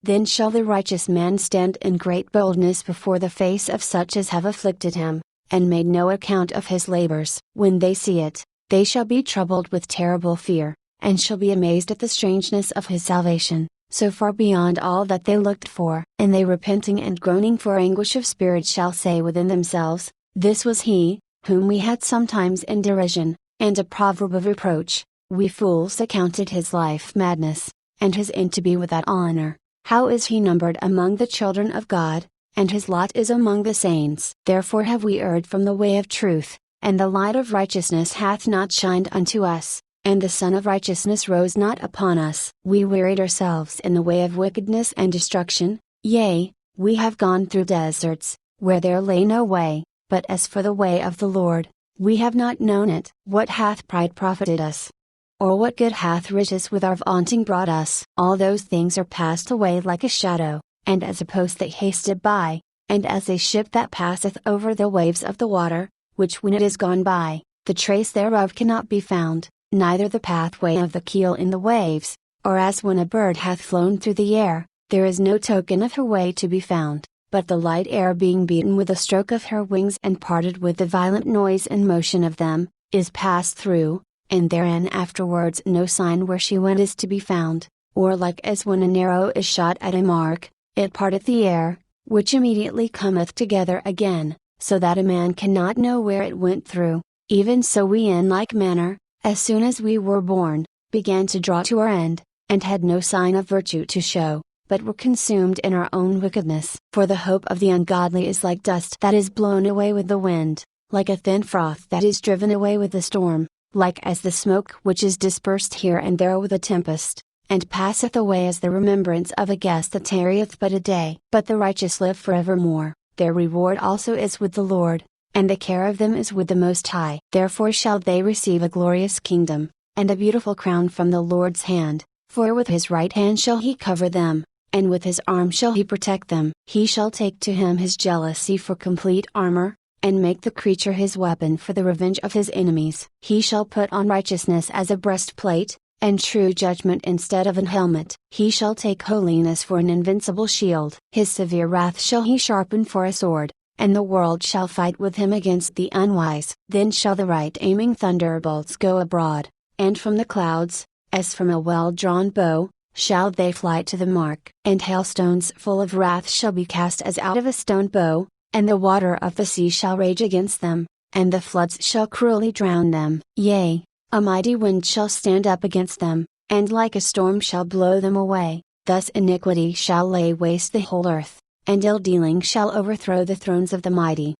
Then shall the righteous man stand in great boldness before the face of such as have afflicted him, and made no account of his labors. When they see it, they shall be troubled with terrible fear, and shall be amazed at the strangeness of his salvation, so far beyond all that they looked for. And they repenting and groaning for anguish of spirit shall say within themselves, This was he, whom we had sometimes in derision, and a proverb of reproach. We fools accounted his life madness, and his end to be without honor. How is he numbered among the children of God, and his lot is among the saints? Therefore have we erred from the way of truth, and the light of righteousness hath not shined unto us, and the sun of righteousness rose not upon us. We wearied ourselves in the way of wickedness and destruction, yea, we have gone through deserts, where there lay no way, but as for the way of the Lord, we have not known it. What hath pride profited us? Or what good hath riches with our vaunting brought us? All those things are passed away like a shadow, and as a post that hasted by, and as a ship that passeth over the waves of the water, which when it is gone by, the trace thereof cannot be found, neither the pathway of the keel in the waves, or as when a bird hath flown through the air, there is no token of her way to be found, but the light air being beaten with a stroke of her wings and parted with the violent noise and motion of them, is passed through, and therein afterwards no sign where she went is to be found, or like as when an arrow is shot at a mark, it parteth the air, which immediately cometh together again, so that a man cannot know where it went through. Even so we in like manner, as soon as we were born, began to draw to our end, and had no sign of virtue to show, but were consumed in our own wickedness. For the hope of the ungodly is like dust that is blown away with the wind, like a thin froth that is driven away with the storm, like as the smoke which is dispersed here and there with a tempest, and passeth away as the remembrance of a guest that tarrieth but a day. But the righteous live forevermore, their reward also is with the Lord, and the care of them is with the Most High. Therefore shall they receive a glorious kingdom, and a beautiful crown from the Lord's hand, for with his right hand shall he cover them, and with his arm shall he protect them. He shall take to him his jealousy for complete armor, and make the creature his weapon for the revenge of his enemies. He shall put on righteousness as a breastplate, and true judgment instead of an helmet. He shall take holiness for an invincible shield. His severe wrath shall he sharpen for a sword, and the world shall fight with him against the unwise. Then shall the right aiming thunderbolts go abroad, and from the clouds, as from a well-drawn bow, shall they fly to the mark. And hailstones full of wrath shall be cast as out of a stone bow, and the water of the sea shall rage against them, and the floods shall cruelly drown them. Yea, a mighty wind shall stand up against them, and like a storm shall blow them away. Thus iniquity shall lay waste the whole earth, and ill-dealing shall overthrow the thrones of the mighty.